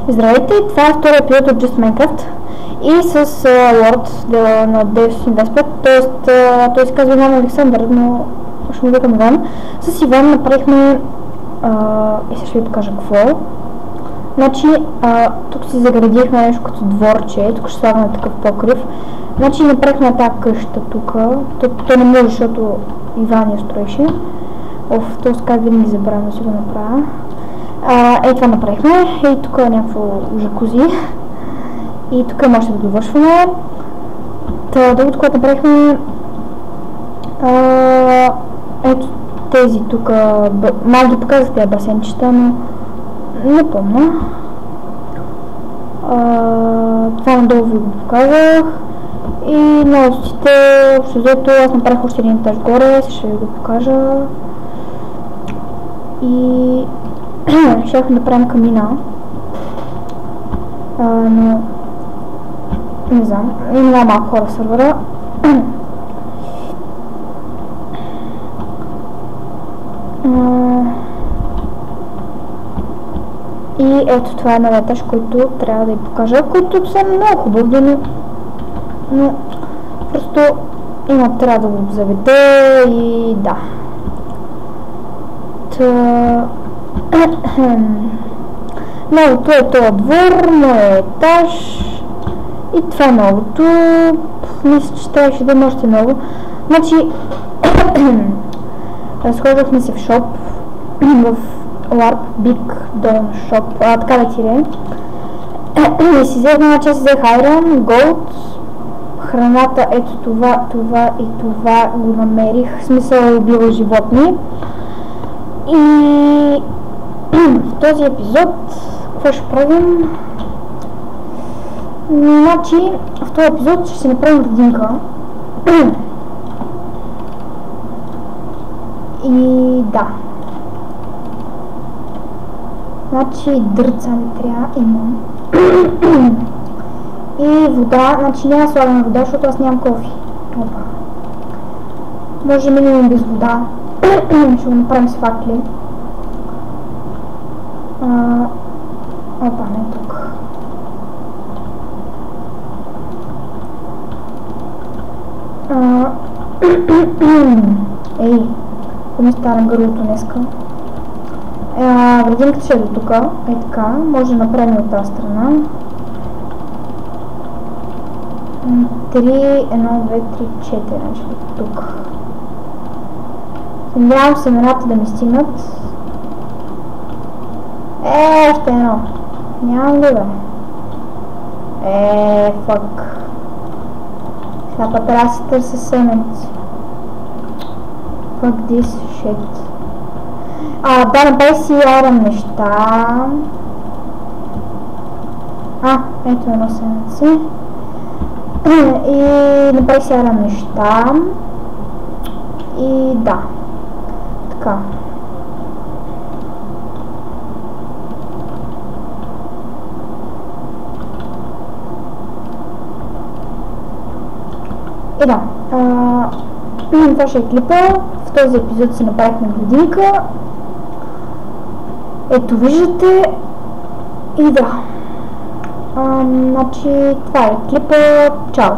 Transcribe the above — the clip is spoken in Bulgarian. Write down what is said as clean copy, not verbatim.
Здравейте, това е втория епизод от Just Minecraft и с Лорд на 925, т.е. той се казва Иван Александър, но ще му викам Иван. С Иван направихме и сега ще ви покажа какво. Значи, тук си заградихме нещо като дворче, тук ще слагаме такъв покрив. Значи направихме тази къща тук, то не може, защото Иван я строеше. Този как винаги забравям да си го направя. Това направихме и тук е някакво жакузи и тук може да довършваме. Другото, което направихме, ето тези тук, малко ги показах тези басенчета, но не помня. Това надолу ви го показах и новостите, общо взето аз направих още един етаж горе, ще ви го покажа. И щяхме да правим камина, но не знам, има малко хора в сървъра. И ето това е новия етаж, който трябва да ви покажа, които са много хубави, но просто трябва да го заведе и да. Новото е този двор, моят етаж и това е новото. Мисля, че трябваше да има още много. Значи, разходихме се в шоп, в LARP Big Don Shop, така да тире. И си взех една част, взех Iron, Gold, храната, ето това и това го намерих, в смисъл убива животни. И в този епизод какво ще правим? Значи в този епизод ще си направим градинка. И да. Значи дърца ми трябва, имам. И вода, значи няма слагаме вода, защото аз нямам кофе. Опа. Може минимум без вода. Ще го направим с факли. Опа, не тук. Ей, ако ми старам гърлото днеска. Градинката ще е до тук, така, може да направим от тази страна. 3, 1, 2, 3, 4, значи тук. Надявам семената да ми стигнат. Още едно. Нямам ли бе? Фак. Сега път трябва да си търся семенци. Fuck this shit. Да, направи си ярам неща. Ето едно семенци. И направи си ярам неща. И да. Така. И да. Това ще е клипа. В този епизод си направихме градинка. Ето виждате. И да. Значи това е клипа. Чао!